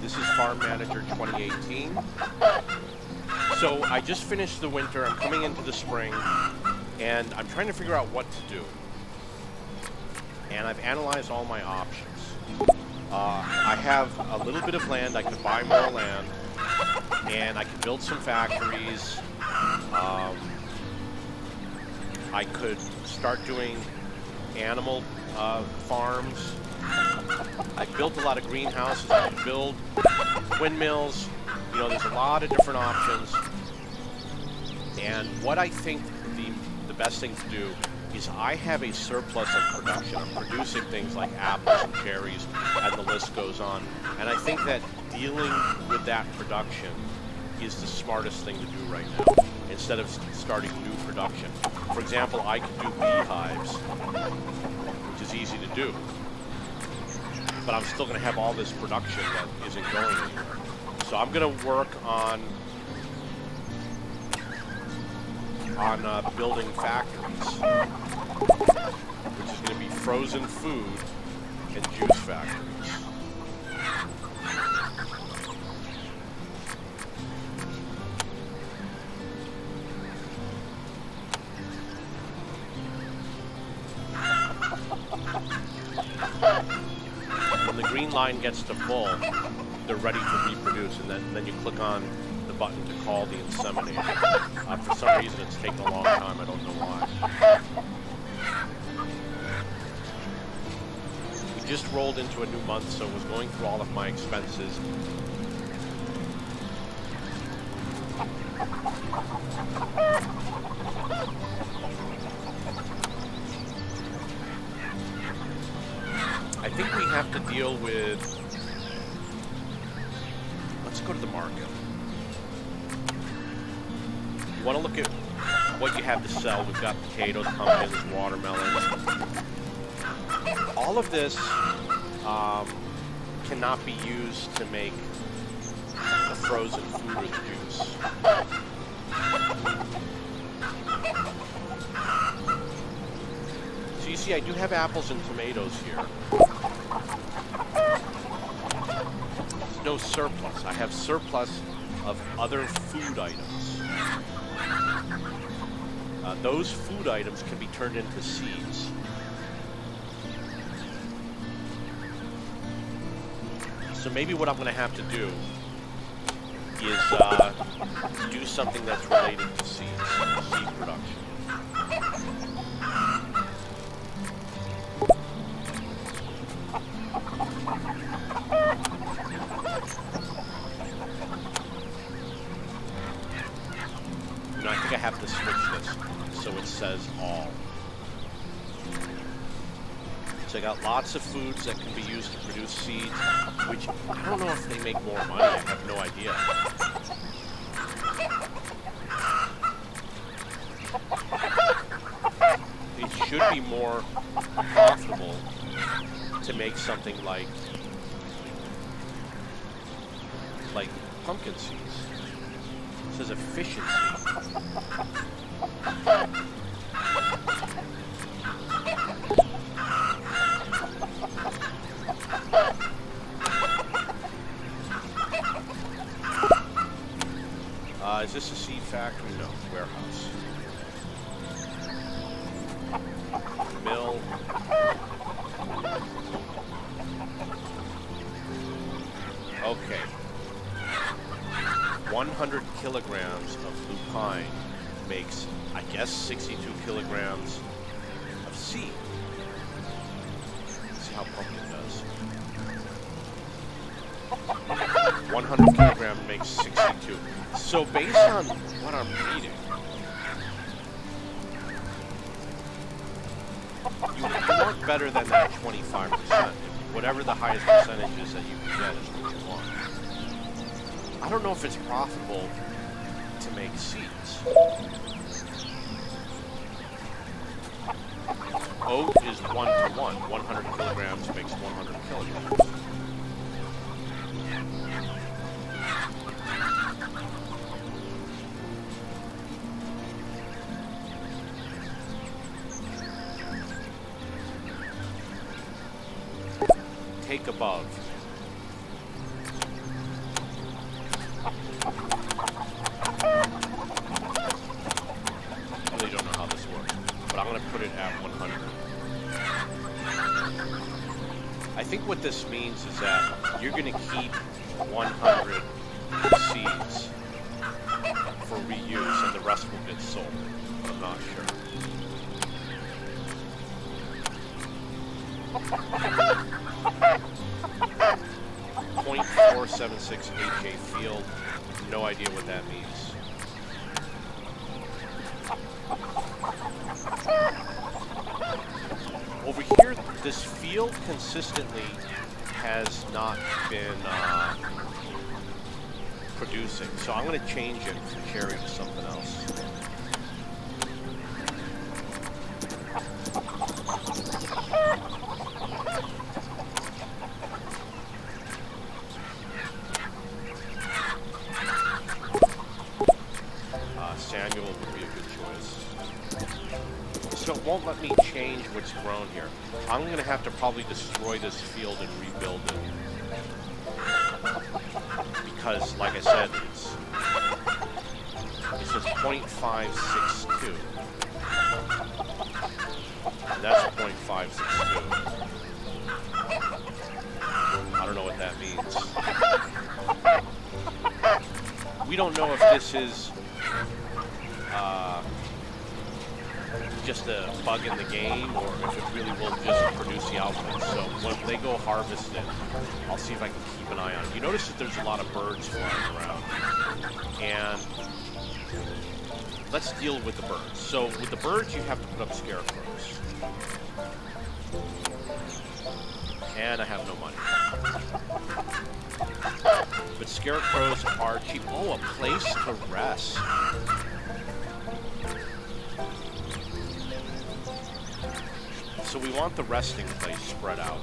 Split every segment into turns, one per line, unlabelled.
This is Farm Manager 2018. So I just finished the winter, I'm coming into the spring, and I'm trying to figure out what to do. And I've analyzed all my options. I have a little bit of land, I could buy more land, and I could build some factories. I could start doing animal farms. I built a lot of greenhouses, I could build windmills. You know, there's a lot of different options. And what I think the best thing to do is I have a surplus of production. I'm producing things like apples and cherries, and the list goes on. And I think that dealing with that production is the smartest thing to do right now, instead of starting new production. For example, I could do beehives, which is easy to do, but I'm still going to have all this production that isn't going anywhere. So I'm going to work on building factories, which is going to be frozen food and juice factories. When the green line gets to full, they're ready to reproduce, and then you click on the button to call the inseminator. For some reason, it's taken a long time. I don't know why. We just rolled into a new month, so I was going through all of my expenses. I think we have to deal with... Let's go to the market. You want to look at what you have to sell. We've got potatoes, pumpkins, watermelons. All of this cannot be used to make the frozen food or the juice. So you see, I do have apples and tomatoes here. There's no surplus. I have surplus of other food items. Those food items can be turned into seeds. So maybe what I'm going to have to do is do something that's related to seeds, seed production. You know, I think I have to switch this so it says all. So I got lots of foods that can be used to produce seeds, which I don't know if they make more money. I have no idea. It should be more profitable to make something like pumpkin seeds. It says efficiency. Is this a seed factory? No, warehouse. Mill. Okay. 100 kilograms of lupine makes, I guess, 62 kilograms of seed. Let's see how pumpkin does. 100 kilograms makes 62. So based on what I'm reading, you want better than that 25%. Whatever the highest percentage is that you can get is what you want. I don't know if it's profitable to make seeds. Oat is 1-to-1. 100 kilograms makes 100 kilograms. Take above. think what this means is that you're going to keep 100 seeds for reuse, and the rest will get sold. I'm not sure. .476 HA field. No idea what that means. Over here, this field consistently has not been producing, so I'm going to change it from cherry to something else. Samuel would be a good choice. So it won't let me change what's grown here. I'm going to have to probably destroy this field and rebuild it. Because, like I said, it says .562. And that's .562. I don't know what that means. We don't know if this is just a bug in the game, or if it really will just produce the output. So when they go harvest it, I'll see if I can keep an eye on it. You notice that there's a lot of birds flying around, and let's deal with the birds. So with the birds, you have to put up scarecrows, and I have no money. But scarecrows are cheap. Oh, a place to rest. So we want the resting place spread out.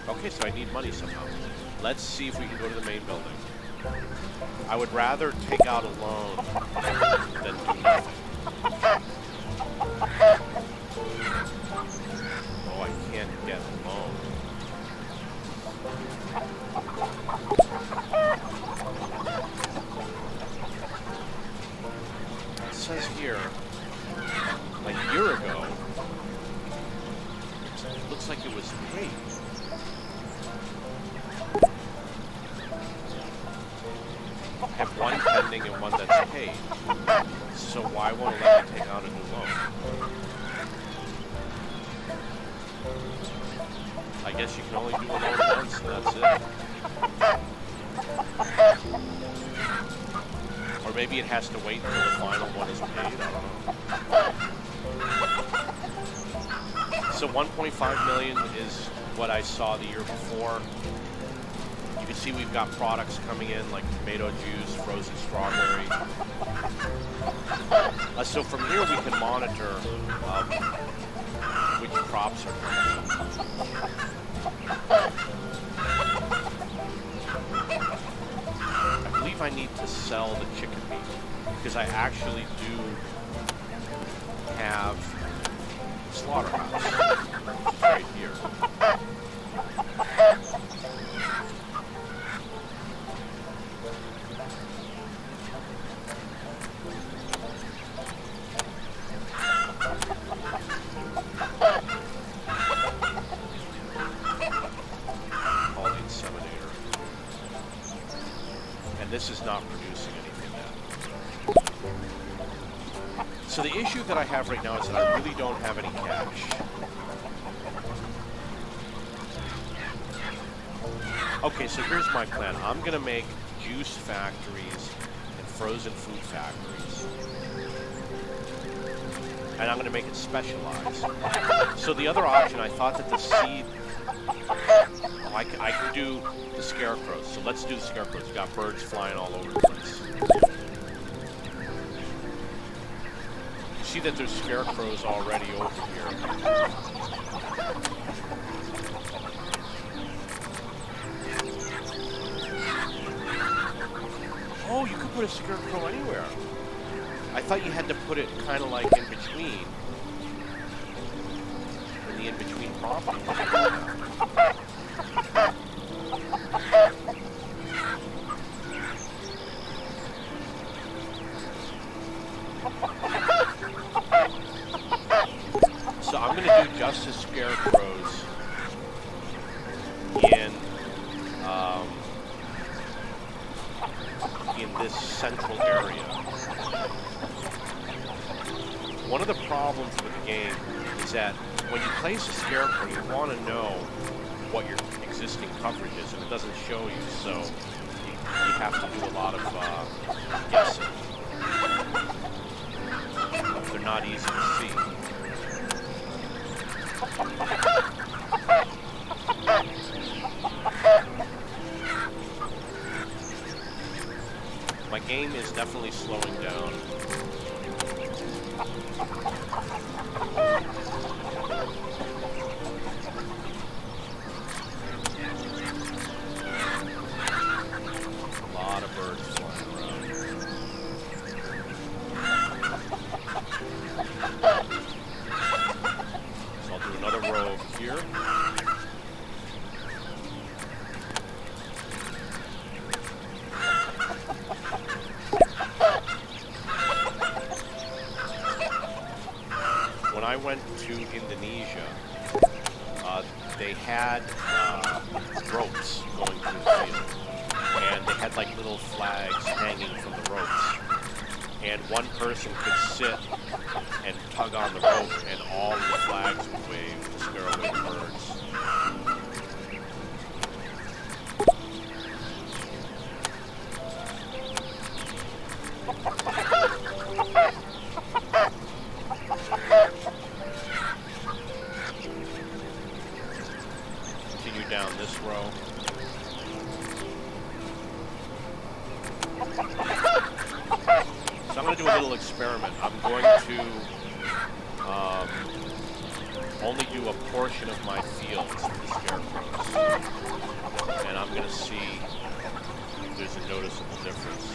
Okay, so I need money somehow. Let's see if we can go to the main building. I would rather take out a loan than do nothing. Oh, I can't get a loan. It says here, a year ago, it looks like it was paid. I have one pending and one that's paid. So why won't it let me take out a new loan? I guess you can only do a loan once, and that's it. Or maybe it has to wait until the final one is paid, I don't know. So 1.5 million is what I saw the year before. You can see we've got products coming in like tomato juice, frozen strawberry. So from here we can monitor which crops are coming in. I believe I need to sell the chicken meat because I actually do have a slaughterhouse right here. This is not producing anything yet. So the issue that I have right now is that I really don't have any cash. Okay, so here's my plan. I'm going to make juice factories and frozen food factories. And I'm going to make it specialized. So the other option, I thought that the seed... I could do the scarecrows. So let's do the scarecrows. We've got birds flying all over the place. You see that there's scarecrows already over here. Oh, you could put a scarecrow anywhere. I thought you had to put it kind of like in between. In the in-between property. So I'm going to do just as Scarecrows in this central area. One of the problems with the game is that when you place a Scarecrow, you want to know what your existing coverage is, and it doesn't show you, so you have to do a lot of guessing. They're not easy to see. My game is definitely slowing down. A lot of birds flying around. So I'll do another row over here. When I went to Indonesia, they had ropes going through the field, and they had like little flags hanging from the ropes, and one person could sit and tug on the rope, and all of the flags would wave to scare away the birds. Continue down this row. So I'm going to do a little experiment. I'm going to only do a portion of my fields with the Scarecrows. And I'm going to see if there's a noticeable difference.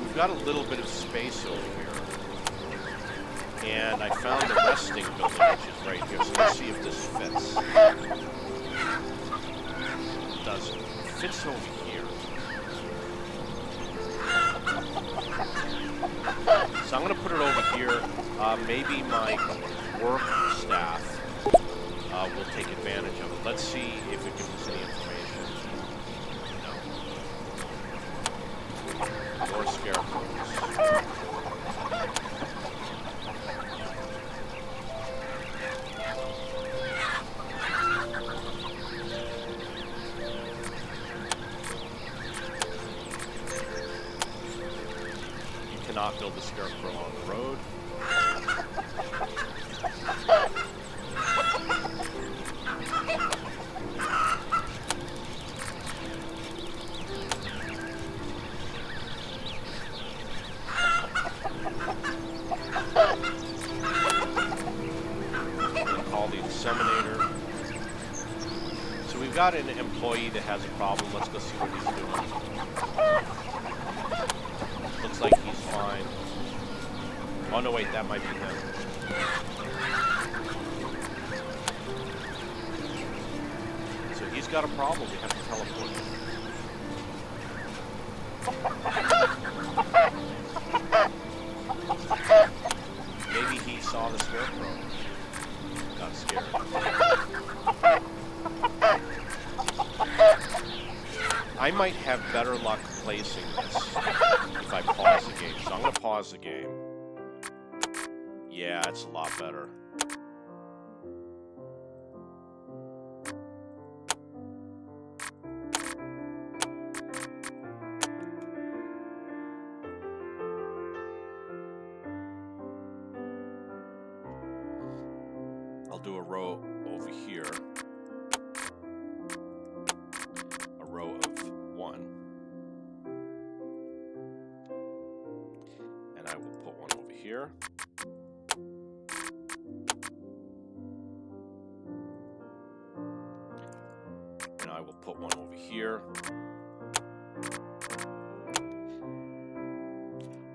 We've got a little bit of space over here. And I found the resting building, which is right here. So let's see if this fits. It doesn't. It fits over here. So I'm going to put it over here. Maybe my work staff will take advantage of it. Let's see if it gives us any information. No. More Scarecrows. Cannot build a Scarecrow on the road. We'll call the inseminator. So we've got an employee that has a problem. Let's go see what he's doing. Looks like he's fine. Oh no, wait, that might be him. So he's got a problem. We have to teleport him. Maybe he saw the Scarecrow. Got scared. I might have better luck placing this if I pause the game. So I'm going to pause the game. Yeah, it's a lot better. I'll do a row over here. A row of 1. And I will put one over here. And I will put one over here.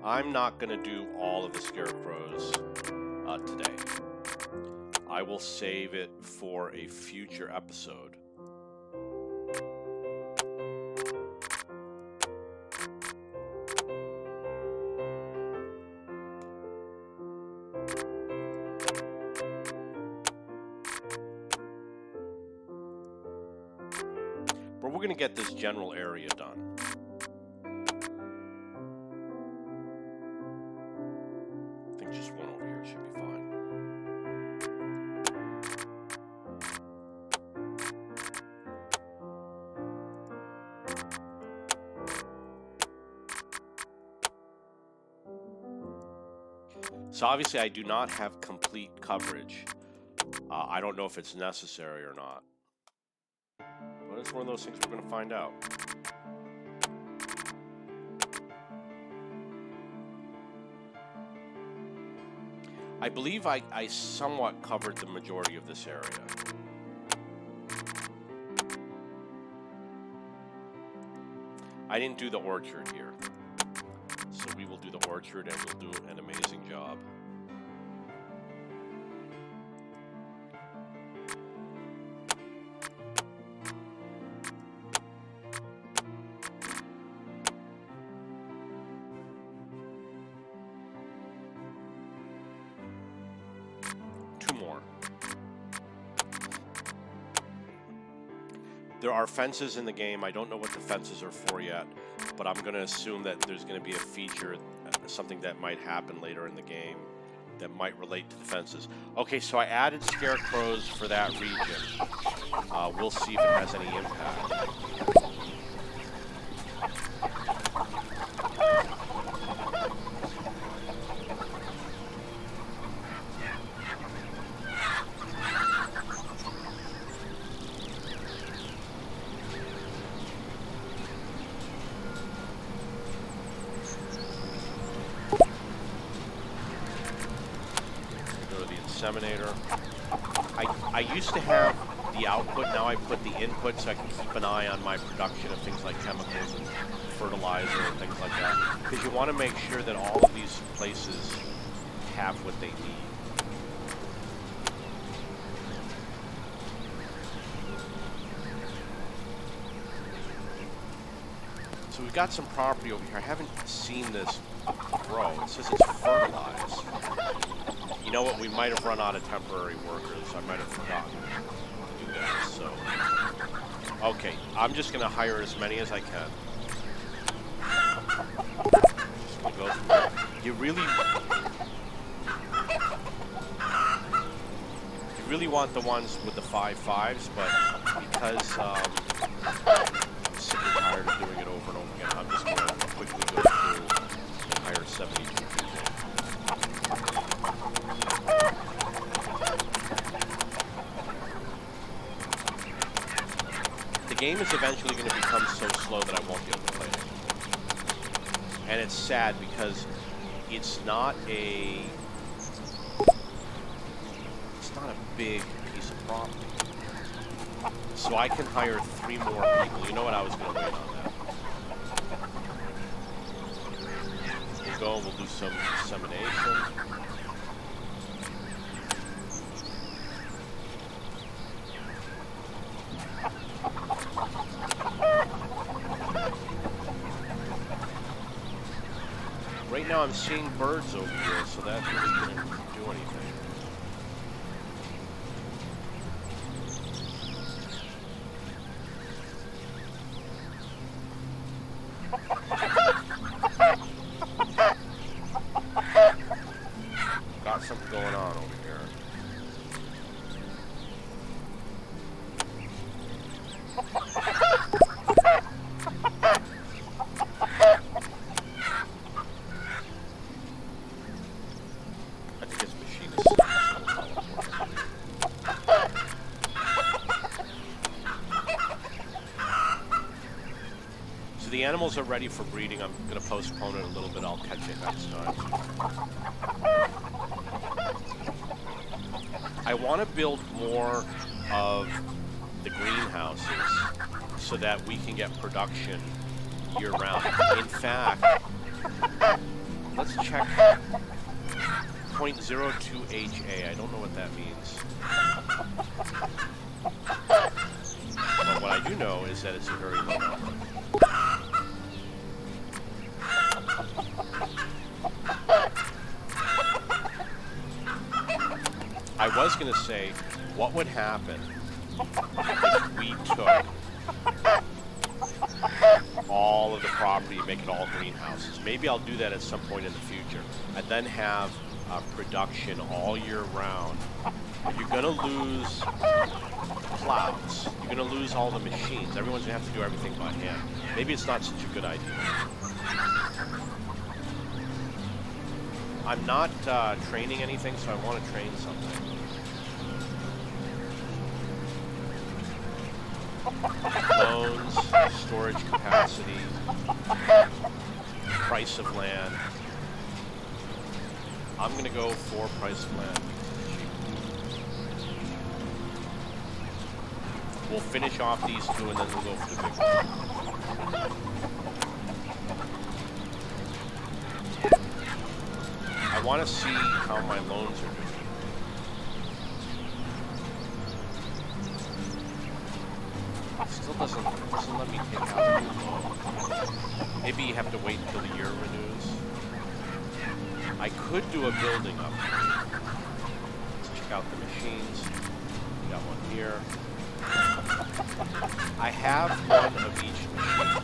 I'm not going to do all of the Scarecrows today. I will save it for a future episode. But we're going to get this general area done. I think just one over here should be fine. So obviously I do not have complete coverage. I don't know if it's necessary or not. But it's one of those things we're going to find out. I believe I somewhat covered the majority of this area. I didn't do the orchard here. So we will do the orchard and we'll do an amazing job. There are fences in the game. I don't know what the fences are for yet, but I'm going to assume that there's going to be a feature, something that might happen later in the game that might relate to the fences. Okay, so I added Scarecrows for that region. We'll see if it has any impact. Inseminator. I used to have the output, now I put the input so I can keep an eye on my production of things like chemicals and fertilizer and things like that. Because you want to make sure that all of these places have what they need. So we've got some property over here. I haven't seen this grow. It says it's fertilized. You know what? We might have run out of temporary workers. I might have forgotten to do that. So, okay, I'm just going to hire as many as I can. Just gonna go through there. You really want the ones with the 5/5s, but because I'm sick and tired of doing it over and over again, I'm just going to quickly go through and hire 72 people. The game is eventually going to become so slow that I won't be able to play it. And it's sad because it's not a big piece of property. So I can hire 3 more people. You know what? I was going to wait on that. We'll go and we'll do some insemination. Right now I'm seeing birds over here, so that really didn't do anything. Got something going on over here. I think his machine is so the animals are ready for breeding. I'm going to postpone it a little bit. I'll catch it next time. I want to build more of the greenhouses so that we can get production year-round. In fact, let's check 0.02 HA. I don't know what that means. But what I do know is that it's a very low number. I was going to say, what would happen if we took all of the property and make it all greenhouses? Maybe I'll do that at some point in the future. And then have production all year round. But you're going to lose clouds. You're going to lose all the machines. Everyone's going to have to do everything by hand. Maybe it's not such a good idea. I'm not training anything, so I want to train something. Loans, storage capacity, price of land. I'm going to go for price of land. We'll finish off these two and then we'll go for the big one. I want to see how my loans are doing. Still doesn't let me take out a new loan. Maybe you have to wait until the year renews. I could do a building up here. Let's check out the machines. We got one here. I have one of each machine.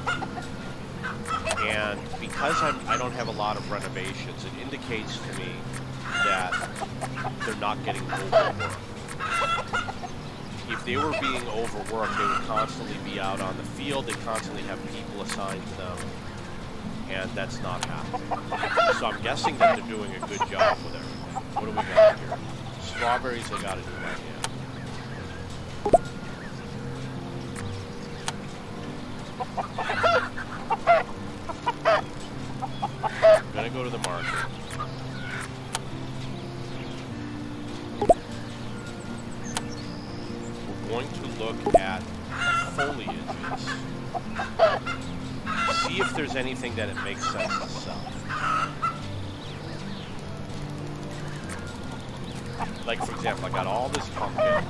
And because I don't have a lot of renovations, it indicates to me that they're not getting overworked. If they were being overworked, they would constantly be out on the field. They constantly have people assigned to them. And that's not happening. So I'm guessing that they're doing a good job with everything. What do we got here? Strawberries I gotta do by hand. I'm gonna go to the market. We're going to look at foliages. See if there's anything that it makes sense to sell. Like, for example, I got all this pumpkin.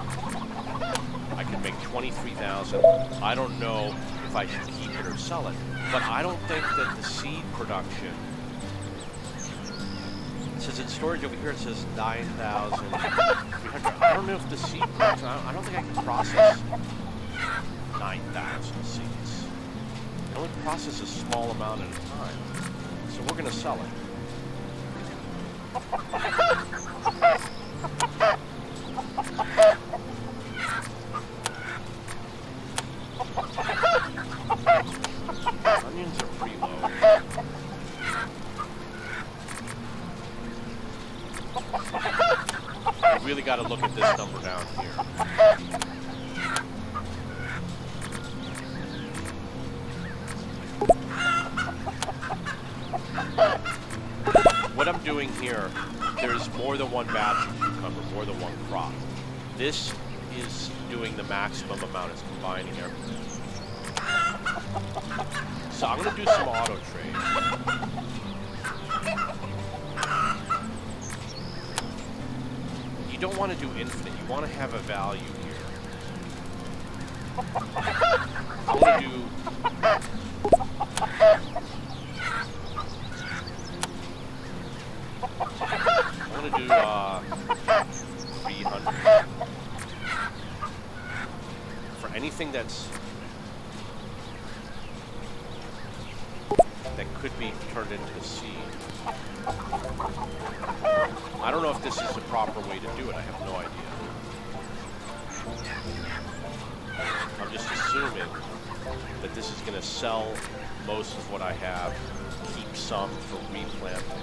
I could make 23,000. I don't know if I should keep it or sell it. But I don't think that the seed production... It says in storage over here, it says 9,300. I don't know if the seed production... I don't think I can process 9,000 seeds. I only process a small amount at a time. So we're going to sell it. Onions are pretty low. I really got to look at this number down here. What I'm doing here, there's more than one batch of cucumber, more than one crop. This is doing the maximum amount. It's combining everything. So I'm going to do some auto trade. You don't want to do infinite. You want to have a value here. I'm going to do... I'm going to do 300. For anything that could be turned into a seed. I don't know if this is the proper way to do it. I have no idea. I'm just assuming that this is going to sell most of what I have, keep some for replanting.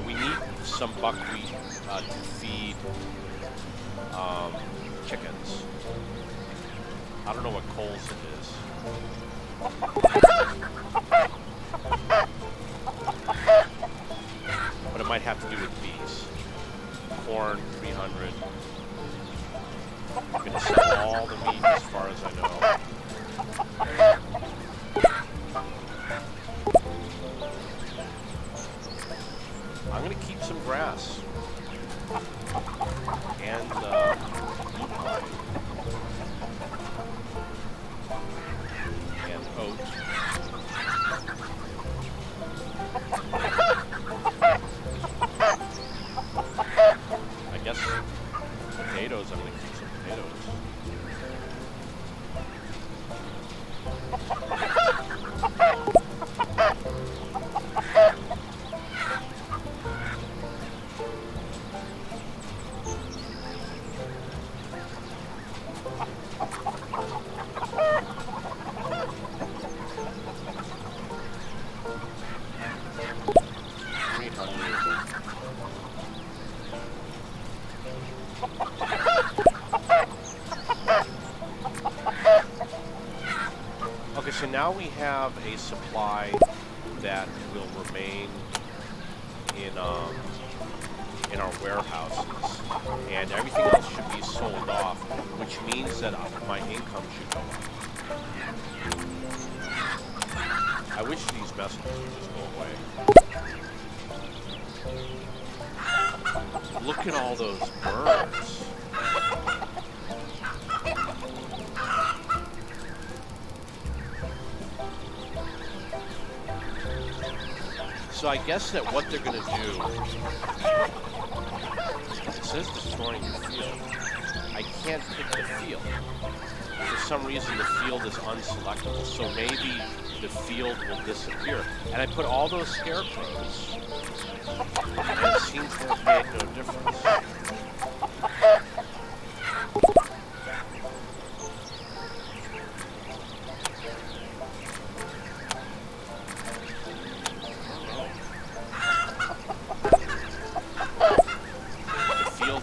We need some buckwheat to feed chickens. I don't know what coals it is. But it might have to do with bees. Corn, 300. I'm going to sell all the meat as far as I know. I'm gonna keep some grass and oat. I guess potatoes. I'm gonna keep some potatoes. Okay, so now we have a supply that will remain in our warehouses, and everything else should be sold off, which means that my income should go up. I wish these messages would just go away. Look at all those birds. So I guess that what they're going to do, it says destroying the field. I can't pick the field. For some reason, the field is unselectable, so maybe the field will disappear. And I put all those scarecrows, and it seems to have made no difference.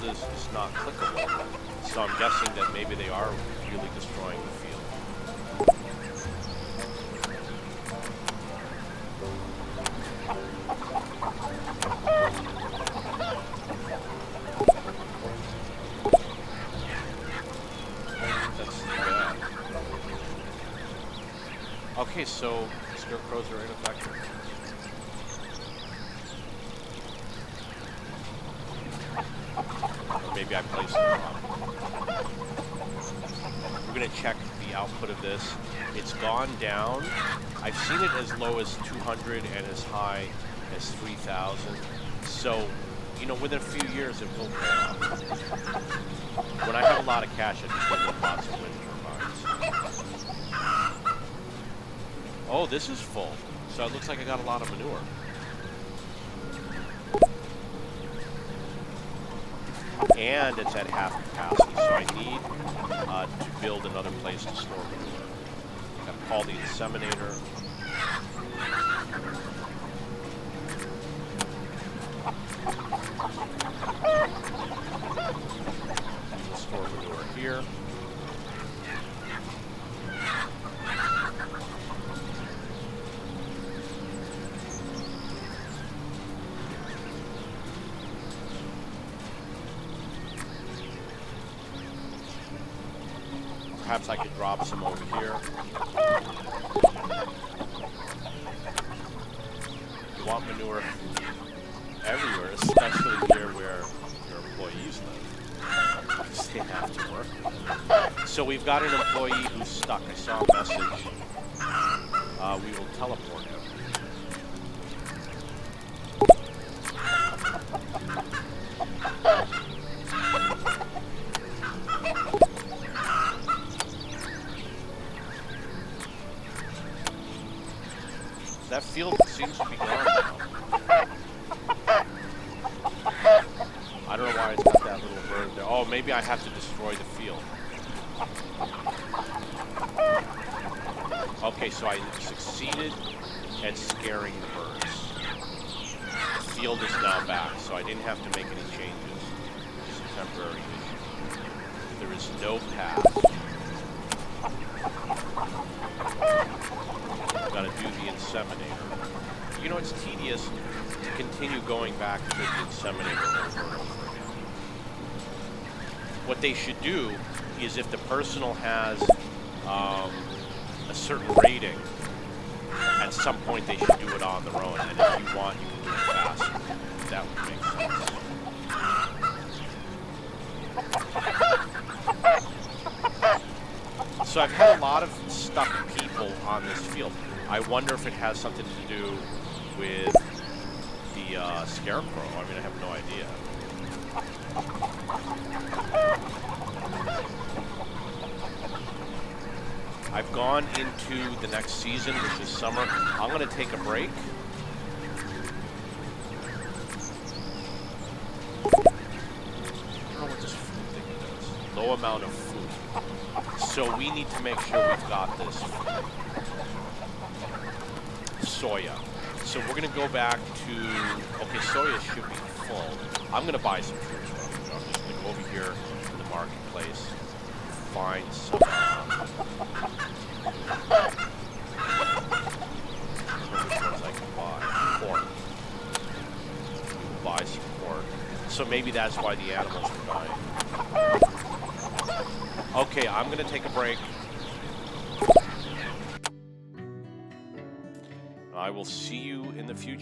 Is not clickable, so I'm guessing that maybe they are really destroying the field. That's bad. Okay, so scarecrows are ineffective. Maybe I placed it wrong. We're going to check the output of this. It's gone down. I've seen it as low as 200 and as high as 3,000. So, you know, within a few years it will pay off. When I have a lot of cash, I just put lots of wind turbines. Oh, this is full. So it looks like I got a lot of manure. And it's at half capacity, so I need to build another place to store manure. I'm going to call the inseminator. We'll store manure here. Perhaps I could drop some over here. You want manure everywhere, especially here where your employees live, because they have to work. So we've got an employee who's stuck. I saw a message. We will teleport him. That field seems to be gone now. I don't know why it's got that little bird there. Oh, maybe I have to destroy the field. Okay, so I succeeded at scaring the birds. The field is now back, so I didn't have to make any changes. It's a temporary issue. There is no path. Got to do the inseminator. You know, it's tedious to continue going back to the inseminator over and over again. What they should do is, if the personal has a certain rating, at some point they should do it on their own. And if you want, you can do it faster. That So I've had a lot of stuck people on this field. I wonder if it has something to do with the Scarecrow. I mean, I have no idea. I've gone into the next season, which is summer. I'm going to take a break. I don't know what this food thing does. Low amount of food. So we need to make sure we've got this soya. So we're going to go back to, okay, soya should be full. I'm going to buy some fruits from you. I'm just going to go over here to the marketplace, find some, which ones I can buy. Pork. Buy some pork. So maybe that's why the animals are dying. Okay, I'm going to take a break. I will see you in the future.